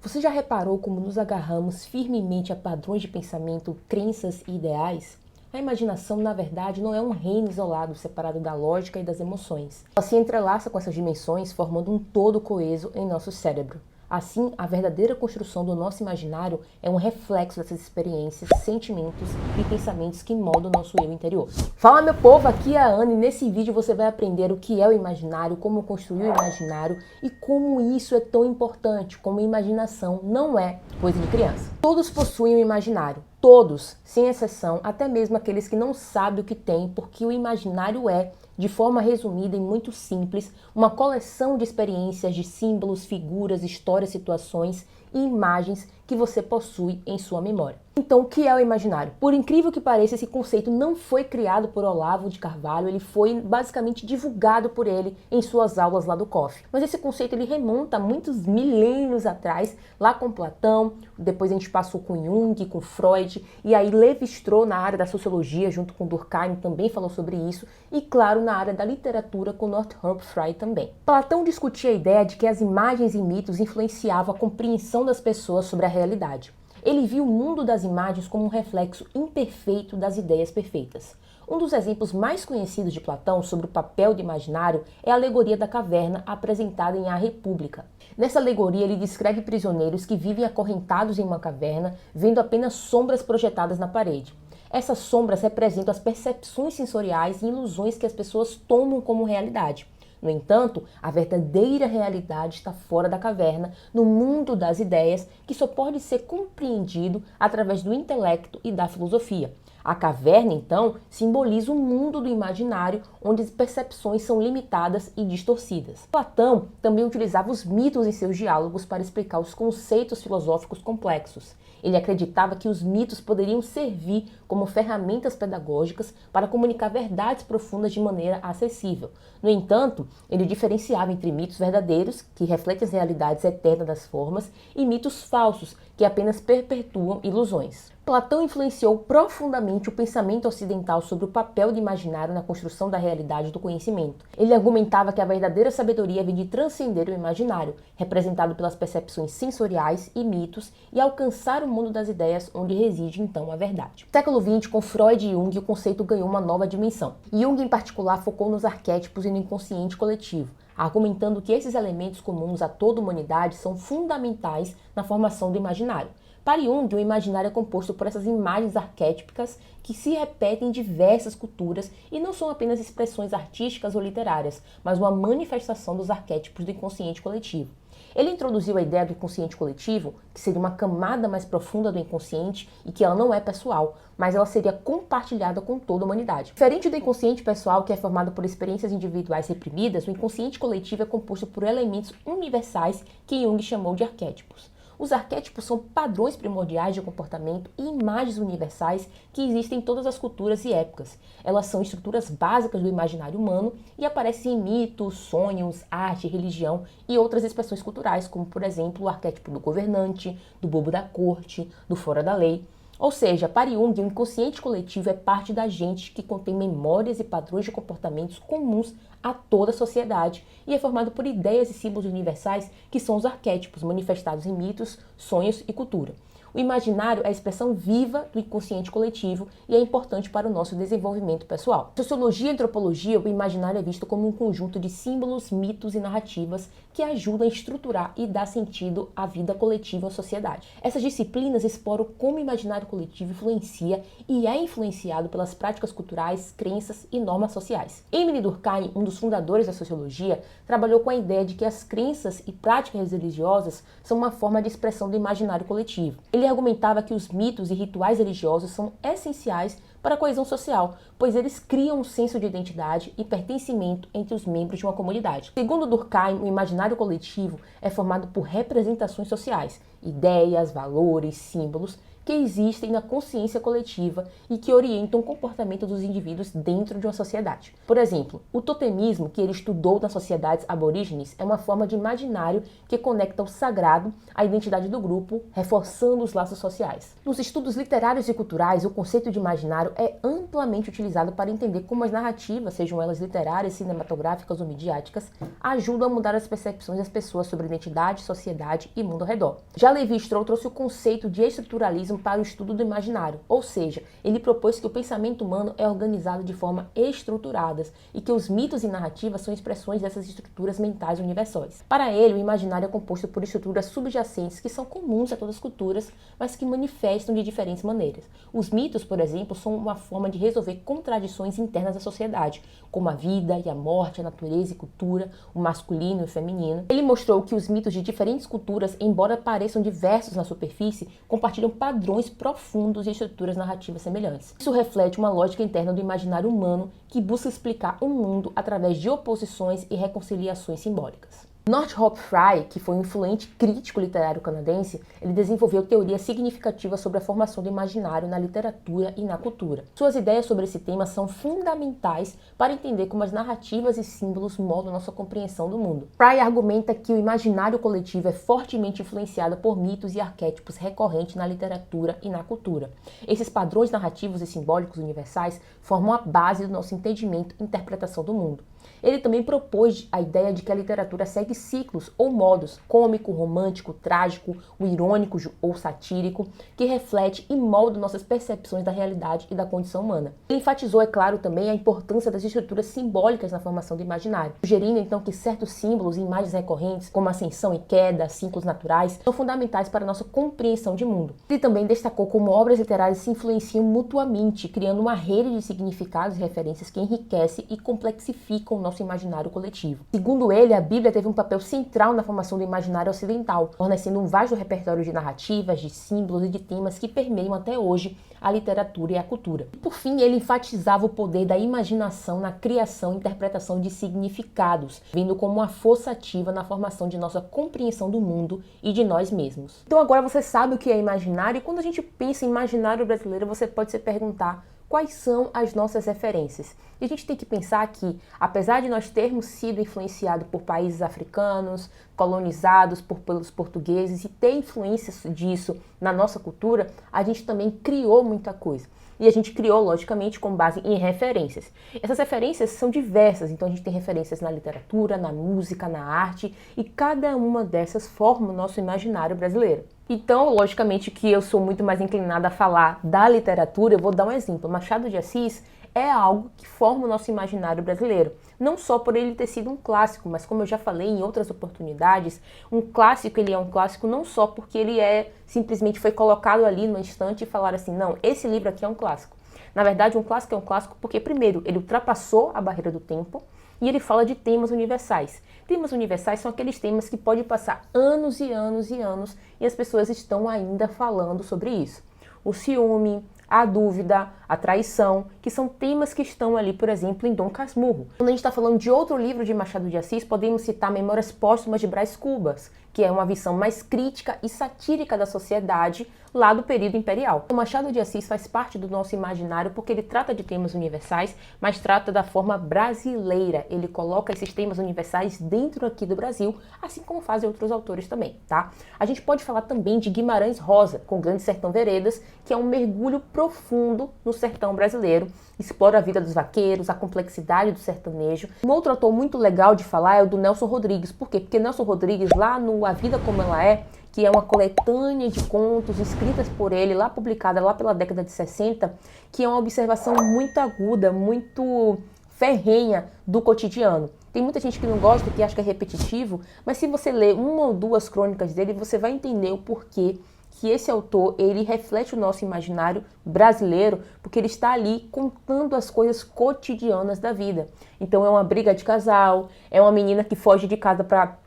Você já reparou como nos agarramos firmemente a padrões de pensamento, crenças e ideais? A imaginação, na verdade, não é um reino isolado, separado da lógica e das emoções. Ela se entrelaça com essas dimensões, formando um todo coeso em nosso cérebro. Assim, a verdadeira construção do nosso imaginário é um reflexo dessas experiências, sentimentos e pensamentos que moldam o nosso eu interior. Fala, meu povo, aqui é a Ana e nesse vídeo você vai aprender o que é o imaginário, como construir o imaginário e como isso é tão importante, como a imaginação não é coisa de criança. Todos possuem um imaginário. Todos, sem exceção, até mesmo aqueles que não sabem o que têm, porque o imaginário é, de forma resumida e muito simples, uma coleção de experiências, de símbolos, figuras, histórias, situações e imagens que você possui em sua memória. Então, o que é o imaginário? Por incrível que pareça, esse conceito não foi criado por Olavo de Carvalho, ele foi basicamente divulgado por ele em suas aulas lá do COF. Mas esse conceito ele remonta a muitos milênios atrás, lá com Platão, depois a gente passou com Jung, com Freud, e aí Levi-Strauss na área da sociologia, junto com Durkheim, também falou sobre isso, e claro, na área da literatura com Northrop Frye também. Platão discutia a ideia de que as imagens e mitos influenciavam a compreensão das pessoas sobre a realidade. Ele viu o mundo das imagens como um reflexo imperfeito das ideias perfeitas. Um dos exemplos mais conhecidos de Platão sobre o papel do imaginário é a alegoria da caverna apresentada em A República. Nessa alegoria, ele descreve prisioneiros que vivem acorrentados em uma caverna, vendo apenas sombras projetadas na parede. Essas sombras representam as percepções sensoriais e ilusões que as pessoas tomam como realidade. No entanto, a verdadeira realidade está fora da caverna, no mundo das ideias, que só pode ser compreendido através do intelecto e da filosofia. A caverna, então, simboliza o mundo do imaginário, onde as percepções são limitadas e distorcidas. Platão também utilizava os mitos em seus diálogos para explicar os conceitos filosóficos complexos. Ele acreditava que os mitos poderiam servir como ferramentas pedagógicas para comunicar verdades profundas de maneira acessível. No entanto, ele diferenciava entre mitos verdadeiros, que refletem as realidades eternas das formas, e mitos falsos, que apenas perpetuam ilusões. Platão influenciou profundamente o pensamento ocidental sobre o papel do imaginário na construção da realidade do conhecimento. Ele argumentava que a verdadeira sabedoria vem de transcender o imaginário, representado pelas percepções sensoriais e mitos, e alcançar o mundo das ideias, onde reside então a verdade. No século XX, com Freud e Jung, o conceito ganhou uma nova dimensão. Jung, em particular, focou nos arquétipos e no inconsciente coletivo, argumentando que esses elementos comuns a toda a humanidade são fundamentais na formação do imaginário. Para Jung, o imaginário é composto por essas imagens arquétipicas que se repetem em diversas culturas e não são apenas expressões artísticas ou literárias, mas uma manifestação dos arquétipos do inconsciente coletivo. Ele introduziu a ideia do inconsciente coletivo, que seria uma camada mais profunda do inconsciente e que ela não é pessoal, mas ela seria compartilhada com toda a humanidade. Diferente do inconsciente pessoal, que é formado por experiências individuais reprimidas, o inconsciente coletivo é composto por elementos universais que Jung chamou de arquétipos. Os arquétipos são padrões primordiais de comportamento e imagens universais que existem em todas as culturas e épocas. Elas são estruturas básicas do imaginário humano e aparecem em mitos, sonhos, arte, religião e outras expressões culturais, como, por exemplo, o arquétipo do governante, do bobo da corte, do fora da lei. Ou seja, para Jung, o inconsciente coletivo é parte da gente que contém memórias e padrões de comportamentos comuns a toda a sociedade e é formado por ideias e símbolos universais que são os arquétipos manifestados em mitos, sonhos e cultura. O imaginário é a expressão viva do inconsciente coletivo e é importante para o nosso desenvolvimento pessoal. Na sociologia e antropologia, o imaginário é visto como um conjunto de símbolos, mitos e narrativas que ajudam a estruturar e dar sentido à vida coletiva e à sociedade. Essas disciplinas exploram como o imaginário coletivo influencia e é influenciado pelas práticas culturais, crenças e normas sociais. Emile Durkheim, um dos fundadores da sociologia, trabalhou com a ideia de que as crenças e práticas religiosas são uma forma de expressão do imaginário coletivo. Ele argumentava que os mitos e rituais religiosos são essenciais para a coesão social, pois eles criam um senso de identidade e pertencimento entre os membros de uma comunidade. Segundo Durkheim, o imaginário coletivo é formado por representações sociais, ideias, valores, símbolos, que existem na consciência coletiva e que orientam o comportamento dos indivíduos dentro de uma sociedade. Por exemplo, o totemismo que ele estudou nas sociedades aborígenes é uma forma de imaginário que conecta o sagrado à identidade do grupo, reforçando os laços sociais. Nos estudos literários e culturais, o conceito de imaginário é amplamente utilizado para entender como as narrativas, sejam elas literárias, cinematográficas ou midiáticas, ajudam a mudar as percepções das pessoas sobre identidade, sociedade e mundo ao redor. Já Levi-Strauss trouxe o conceito de estruturalismo para o estudo do imaginário, ou seja, ele propôs que o pensamento humano é organizado de forma estruturadas e que os mitos e narrativas são expressões dessas estruturas mentais universais. Para ele, o imaginário é composto por estruturas subjacentes que são comuns a todas as culturas, mas que manifestam de diferentes maneiras. Os mitos, por exemplo, são uma forma de resolver contradições internas da sociedade, como a vida e a morte, a natureza e cultura, o masculino e o feminino. Ele mostrou que os mitos de diferentes culturas, embora pareçam diversos na superfície, compartilham padrões profundos e estruturas narrativas semelhantes. Isso reflete uma lógica interna do imaginário humano que busca explicar o mundo através de oposições e reconciliações simbólicas. Northrop Frye, que foi um influente crítico literário canadense, ele desenvolveu teorias significativas sobre a formação do imaginário na literatura e na cultura. Suas ideias sobre esse tema são fundamentais para entender como as narrativas e símbolos moldam nossa compreensão do mundo. Frye argumenta que o imaginário coletivo é fortemente influenciado por mitos e arquétipos recorrentes na literatura e na cultura. Esses padrões narrativos e simbólicos universais formam a base do nosso entendimento e interpretação do mundo. Ele também propôs a ideia de que a literatura segue ciclos ou modos, cômico, romântico, trágico, o irônico ou satírico, que reflete e molda nossas percepções da realidade e da condição humana. Ele enfatizou, é claro, também a importância das estruturas simbólicas na formação do imaginário, sugerindo então que certos símbolos e imagens recorrentes, como ascensão e queda, ciclos naturais, são fundamentais para a nossa compreensão de mundo. Ele também destacou como obras literárias se influenciam mutuamente, criando uma rede de significados e referências que enriquece e complexificam o nosso imaginário coletivo. Segundo ele, a Bíblia teve um papel central na formação do imaginário ocidental, fornecendo um vasto repertório de narrativas, de símbolos e de temas que permeiam até hoje a literatura e a cultura. E, por fim, ele enfatizava o poder da imaginação na criação e interpretação de significados, vindo como uma força ativa na formação de nossa compreensão do mundo e de nós mesmos. Então agora você sabe o que é imaginário, e quando a gente pensa em imaginário brasileiro, você pode se perguntar quais são as nossas referências. E a gente tem que pensar que, apesar de nós termos sido influenciados por países africanos, colonizados pelos portugueses e ter influências disso na nossa cultura, a gente também criou muita coisa. E a gente criou, logicamente, com base em referências. Essas referências são diversas, então a gente tem referências na literatura, na música, na arte, e cada uma dessas forma o nosso imaginário brasileiro. Então, logicamente que eu sou muito mais inclinada a falar da literatura, eu vou dar um exemplo. Machado de Assis é algo que forma o nosso imaginário brasileiro. Não só por ele ter sido um clássico, mas como eu já falei em outras oportunidades, um clássico, ele é um clássico não só porque ele simplesmente foi colocado ali no instante e falaram assim, não, esse livro aqui é um clássico. Na verdade, um clássico é um clássico porque, primeiro, ele ultrapassou a barreira do tempo e ele fala de temas universais. Temas universais são aqueles temas que podem passar anos e anos e anos e as pessoas estão ainda falando sobre isso. O ciúme, a dúvida, a traição, que são temas que estão ali, por exemplo, em Dom Casmurro. Quando a gente está falando de outro livro de Machado de Assis, podemos citar Memórias Póstumas de Brás Cubas, que é uma visão mais crítica e satírica da sociedade lá do período imperial. O Machado de Assis faz parte do nosso imaginário porque ele trata de temas universais, mas trata da forma brasileira. Ele coloca esses temas universais dentro aqui do Brasil, assim como fazem outros autores também, tá? A gente pode falar também de Guimarães Rosa, com Grande Sertão Veredas, que é um mergulho profundo no sertão brasileiro, explora a vida dos vaqueiros, a complexidade do sertanejo. Um outro autor muito legal de falar é o do Nelson Rodrigues. Por quê? Porque Nelson Rodrigues, lá no A Vida Como Ela É, que é uma coletânea de contos escritas por ele, lá publicada lá pela década de 60, que é uma observação muito aguda, muito ferrenha do cotidiano. Tem muita gente que não gosta, que acha que é repetitivo, mas se você ler uma ou duas crônicas dele, você vai entender o porquê que esse autor, ele reflete o nosso imaginário brasileiro, porque ele está ali contando as coisas cotidianas da vida. Então é uma briga de casal, é uma menina que foge de casa para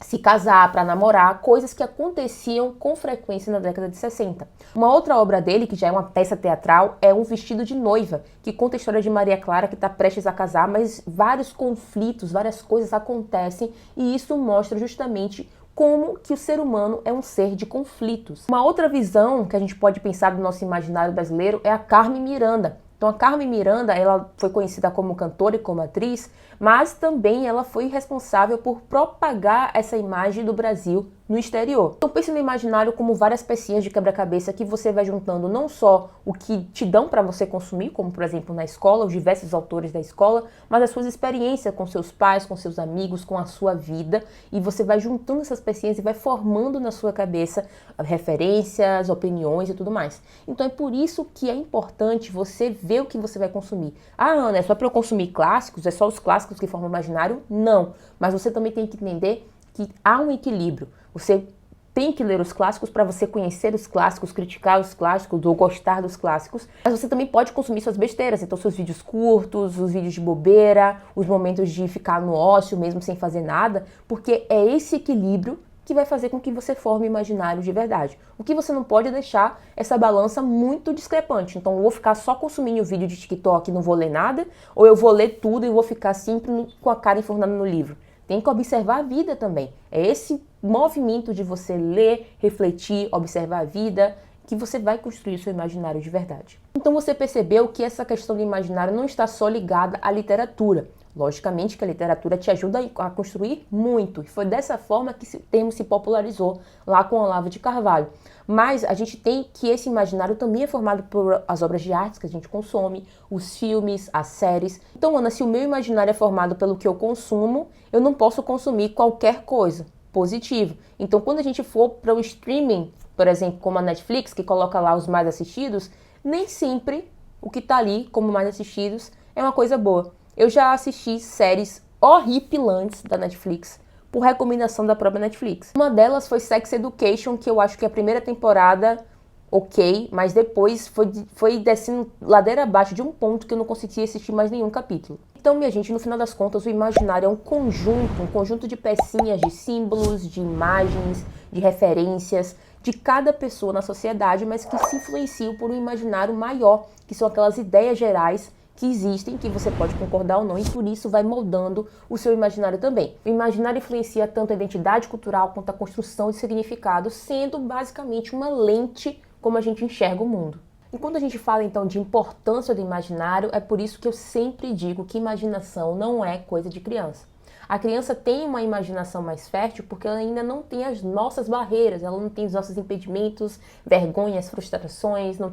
se casar, para namorar, coisas que aconteciam com frequência na década de 60. Uma outra obra dele, que já é uma peça teatral, é Um Vestido de Noiva, que conta a história de Maria Clara, que está prestes a casar, mas vários conflitos, várias coisas acontecem, e isso mostra justamente como que o ser humano é um ser de conflitos. Uma outra visão que a gente pode pensar do nosso imaginário brasileiro é a Carmen Miranda. Então a Carmen Miranda, ela foi conhecida como cantora e como atriz, mas também ela foi responsável por propagar essa imagem do Brasil no exterior. Então pense no imaginário como várias pecinhas de quebra-cabeça que você vai juntando não só o que te dão para você consumir, como por exemplo na escola, os diversos autores da escola, mas as suas experiências com seus pais, com seus amigos, com a sua vida, e você vai juntando essas pecinhas e vai formando na sua cabeça referências, opiniões e tudo mais. Então é por isso que é importante você ver o que você vai consumir. Ah, Ana, é só para eu consumir clássicos? É só os clássicos que formam o imaginário? Não, mas você também tem que entender que há um equilíbrio. Você tem que ler os clássicos para você conhecer os clássicos, criticar os clássicos ou gostar dos clássicos, mas você também pode consumir suas besteiras, então seus vídeos curtos, os vídeos de bobeira, os momentos de ficar no ócio mesmo sem fazer nada, porque é esse equilíbrio que vai fazer com que você forme imaginário de verdade. O que você não pode é deixar essa balança muito discrepante. Então eu vou ficar só consumindo o vídeo de TikTok e não vou ler nada, ou eu vou ler tudo e vou ficar sempre com a cara enfurnada no livro. Tem que observar a vida também. É esse movimento de você ler, refletir, observar a vida, que você vai construir o seu imaginário de verdade. Então você percebeu que essa questão do imaginário não está só ligada à literatura. Logicamente que a literatura te ajuda a construir muito. E foi dessa forma que o termo se popularizou lá com Olavo de Carvalho. Mas a gente tem que esse imaginário também é formado por as obras de arte que a gente consome, os filmes, as séries. Então, Ana, se o meu imaginário é formado pelo que eu consumo, eu não posso consumir qualquer coisa positiva. Então, quando a gente for para o streaming, por exemplo, como a Netflix, que coloca lá os mais assistidos, nem sempre o que está ali como mais assistidos é uma coisa boa. Eu já assisti séries horripilantes da Netflix por recomendação da própria Netflix. Uma delas foi Sex Education, que eu acho que a primeira temporada, ok, mas depois foi descendo ladeira abaixo de um ponto que eu não conseguia assistir mais nenhum capítulo. Então, minha gente, no final das contas, o imaginário é um conjunto de pecinhas, de símbolos, de imagens, de referências de cada pessoa na sociedade, mas que se influenciam por um imaginário maior, que são aquelas ideias gerais que existem, que você pode concordar ou não, e por isso vai moldando o seu imaginário também. O imaginário influencia tanto a identidade cultural quanto a construção de significado, sendo basicamente uma lente como a gente enxerga o mundo. E quando a gente fala então de importância do imaginário, é por isso que eu sempre digo que imaginação não é coisa de criança. A criança tem uma imaginação mais fértil porque ela ainda não tem as nossas barreiras, ela não tem os nossos impedimentos, vergonhas, frustrações, não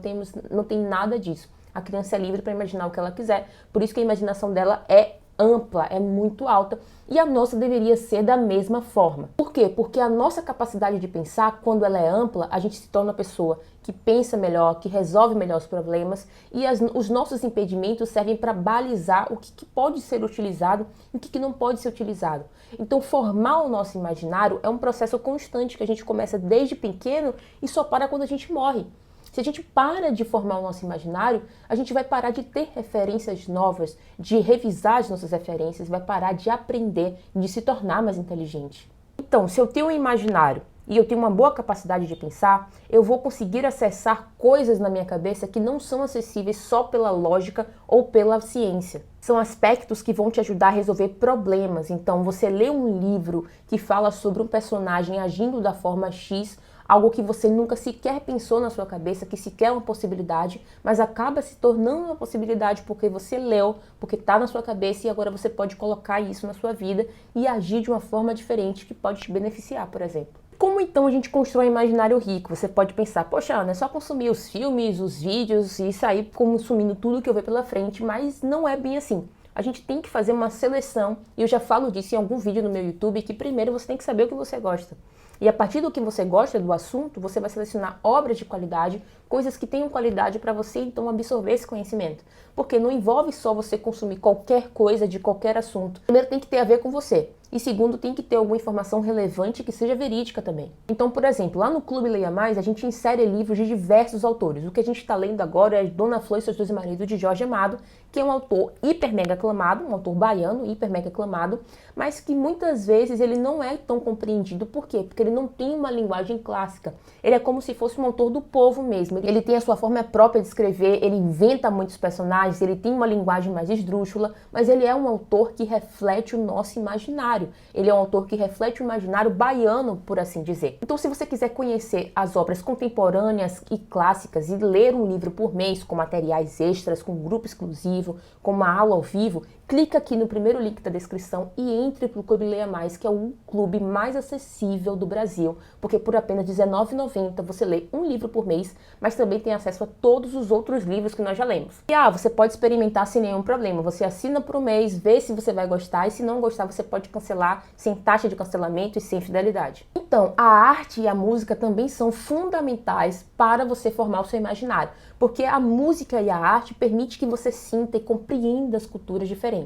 tem nada disso. A criança é livre para imaginar o que ela quiser, por isso que a imaginação dela é ampla, é muito alta, e a nossa deveria ser da mesma forma. Por quê? Porque a nossa capacidade de pensar, quando ela é ampla, a gente se torna uma pessoa que pensa melhor, que resolve melhor os problemas, e os nossos impedimentos servem para balizar o que pode ser utilizado e o que não pode ser utilizado. Então, formar o nosso imaginário é um processo constante que a gente começa desde pequeno e só para quando a gente morre. Se a gente para de formar o nosso imaginário, a gente vai parar de ter referências novas, de revisar as nossas referências, vai parar de aprender, de se tornar mais inteligente. Então, se eu tenho um imaginário e eu tenho uma boa capacidade de pensar, eu vou conseguir acessar coisas na minha cabeça que não são acessíveis só pela lógica ou pela ciência. São aspectos que vão te ajudar a resolver problemas. Então, você lê um livro que fala sobre um personagem agindo da forma X, algo que você nunca sequer pensou na sua cabeça, que sequer é uma possibilidade, mas acaba se tornando uma possibilidade porque você leu, porque está na sua cabeça e agora você pode colocar isso na sua vida e agir de uma forma diferente que pode te beneficiar, por exemplo. Como então a gente constrói um imaginário rico? Você pode pensar, poxa, Ana, é só consumir os filmes, os vídeos e sair consumindo tudo que eu ver pela frente, mas não é bem assim. A gente tem que fazer uma seleção, e eu já falo disso em algum vídeo no meu YouTube, que primeiro você tem que saber o que você gosta. E a partir do que você gosta do assunto, você vai selecionar obras de qualidade, coisas que tenham qualidade para você então absorver esse conhecimento. Porque não envolve só você consumir qualquer coisa de qualquer assunto. Primeiro tem que ter a ver com você. E segundo, tem que ter alguma informação relevante que seja verídica também. Então, por exemplo, lá no Clube Leia Mais, a gente insere livros de diversos autores. O que a gente está lendo agora é Dona Flor e Seus Dois Maridos, de Jorge Amado, que é um autor hiper mega aclamado, um autor baiano hiper mega aclamado, mas que muitas vezes ele não é tão compreendido. Por quê? Porque ele não tem uma linguagem clássica. Ele é como se fosse um autor do povo mesmo. Ele tem a sua forma própria de escrever, ele inventa muitos personagens, ele tem uma linguagem mais esdrúxula, mas ele é um autor que reflete o nosso imaginário. imaginário, ele é um autor que reflete o imaginário baiano, por assim dizer. Então, se você quiser conhecer as obras contemporâneas e clássicas e ler um livro por mês com materiais extras, com grupo exclusivo, com uma aula ao vivo, clica aqui no primeiro link da descrição e entre para o Clube Leia Mais, que é o clube mais acessível do Brasil, porque por apenas R$19,90 você lê um livro por mês, mas também tem acesso a todos os outros livros que nós já lemos. E você pode experimentar sem nenhum problema. Você assina por um mês, vê se você vai gostar, e se não gostar você pode cancelar sem taxa de cancelamento e sem fidelidade. Então, a arte e a música também são fundamentais para você formar o seu imaginário, porque a música e a arte permite que você sinta e compreenda as culturas diferentes.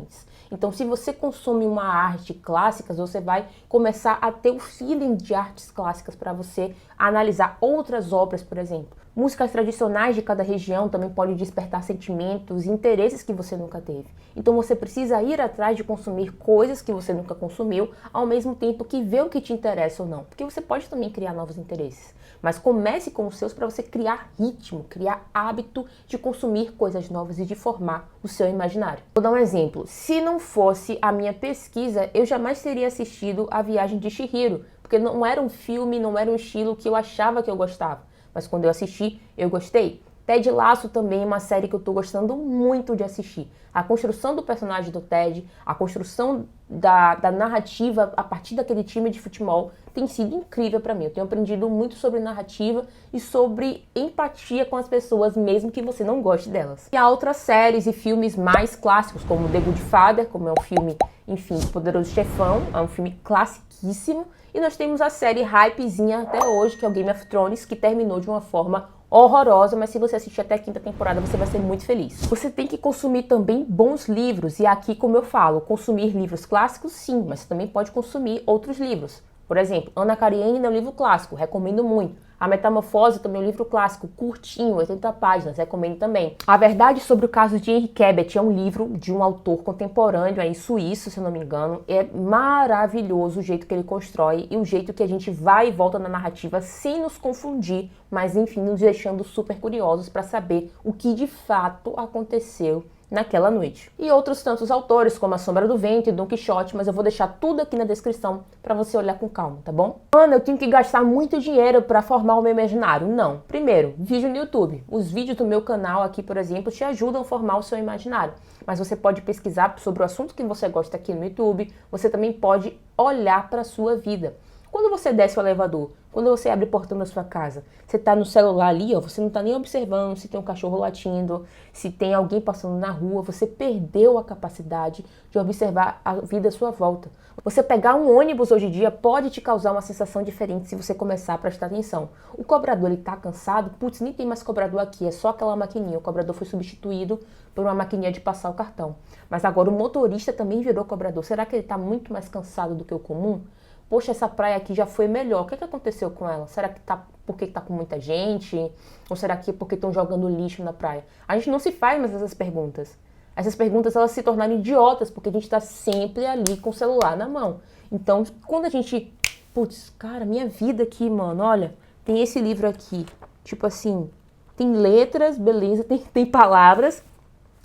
Então, se você consome uma arte clássica, você vai começar a ter o feeling de artes clássicas para você analisar outras obras, por exemplo. Músicas tradicionais de cada região também podem despertar sentimentos e interesses que você nunca teve. Então você precisa ir atrás de consumir coisas que você nunca consumiu, ao mesmo tempo que ver o que te interessa ou não. Porque você pode também criar novos interesses. Mas comece com os seus para você criar ritmo, criar hábito de consumir coisas novas e de formar o seu imaginário. Vou dar um exemplo. Se não fosse a minha pesquisa, eu jamais teria assistido A Viagem de Chihiro, porque não era um filme, não era um estilo que eu achava que eu gostava. Mas quando eu assisti, eu gostei. Ted Lasso também é uma série que eu tô gostando muito de assistir. A construção do personagem do Ted, a construção da narrativa a partir daquele time de futebol tem sido incrível para mim. Eu tenho aprendido muito sobre narrativa e sobre empatia com as pessoas, mesmo que você não goste delas. E há outras séries e filmes mais clássicos, como The Good Father, como é um filme, enfim, Poderoso Chefão, é um filme classiquíssimo. E nós temos a série hypezinha até hoje, que é o Game of Thrones, que terminou de uma forma horrorosa, mas se você assistir até a 5ª temporada, você vai ser muito feliz. Você tem que consumir também bons livros, e aqui, como eu falo, consumir livros clássicos, sim, mas você também pode consumir outros livros. Por exemplo, Ana Karenina é um livro clássico, recomendo muito. A Metamorfose também é um livro clássico, curtinho, 80 páginas, recomendo também. A Verdade sobre o Caso de Henri Cabet é um livro de um autor contemporâneo, aí suíço, se eu não me engano. É maravilhoso o jeito que ele constrói e o jeito que a gente vai e volta na narrativa sem nos confundir, mas enfim, nos deixando super curiosos para saber o que de fato aconteceu naquela noite. E outros tantos autores, como A Sombra do Vento e Don Quixote, mas eu vou deixar tudo aqui na descrição para você olhar com calma, tá bom? Ana, eu tenho que gastar muito dinheiro para formar o meu imaginário. Não. Primeiro, vídeo no YouTube. Os vídeos do meu canal aqui, por exemplo, te ajudam a formar o seu imaginário. Mas você pode pesquisar sobre o assunto que você gosta aqui no YouTube. Você também pode olhar para a sua vida. Quando você desce o elevador, quando você abre o portão da sua casa, você tá no celular ali, ó, você não tá nem observando se tem um cachorro latindo, se tem alguém passando na rua, você perdeu a capacidade de observar a vida à sua volta. Você pegar um ônibus hoje em dia pode te causar uma sensação diferente se você começar a prestar atenção. O cobrador, ele tá cansado? Putz, nem tem mais cobrador aqui, é só aquela maquininha. O cobrador foi substituído por uma maquininha de passar o cartão. Mas agora o motorista também virou cobrador. Será que ele tá muito mais cansado do que o comum? Poxa, essa praia aqui já foi melhor. O que aconteceu com ela? Será que tá porque tá com muita gente? Ou será que é porque estão jogando lixo na praia? A gente não se faz mais essas perguntas. Essas perguntas, elas se tornaram idiotas, porque a gente tá sempre ali com o celular na mão. Então, quando a gente... Putz, cara, minha vida aqui, mano, olha, tem esse livro aqui. Tipo assim, tem letras, beleza, tem palavras,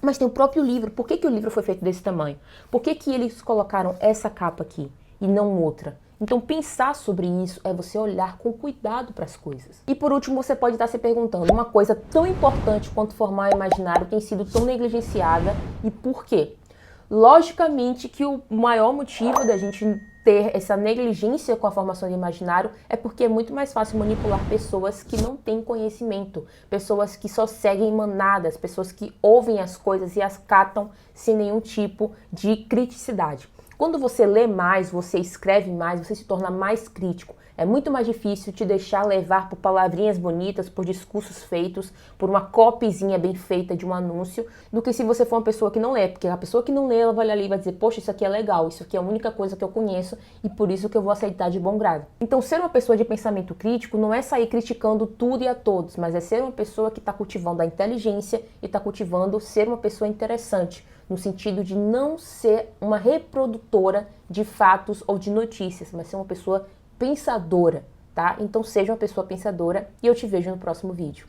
mas tem o próprio livro. Por que o livro foi feito desse tamanho? Por que eles colocaram essa capa aqui e não outra? Então, pensar sobre isso é você olhar com cuidado para as coisas. E por último, você pode estar se perguntando, uma coisa tão importante quanto formar o imaginário tem sido tão negligenciada e por quê? Logicamente que o maior motivo da gente ter essa negligência com a formação de imaginário é porque é muito mais fácil manipular pessoas que não têm conhecimento, pessoas que só seguem manadas, pessoas que ouvem as coisas e as catam sem nenhum tipo de criticidade. Quando você lê mais, você escreve mais, você se torna mais crítico. É muito mais difícil te deixar levar por palavrinhas bonitas, por discursos feitos, por uma copyzinha bem feita de um anúncio, do que se você for uma pessoa que não lê. Porque a pessoa que não lê, ela vai ali e vai dizer, poxa, isso aqui é legal, isso aqui é a única coisa que eu conheço e por isso que eu vou aceitar de bom grado. Então, ser uma pessoa de pensamento crítico não é sair criticando tudo e a todos, mas é ser uma pessoa que está cultivando a inteligência e está cultivando ser uma pessoa interessante, no sentido de não ser uma reprodutora de fatos ou de notícias, mas ser uma pessoa pensadora, tá? Então seja uma pessoa pensadora e eu te vejo no próximo vídeo.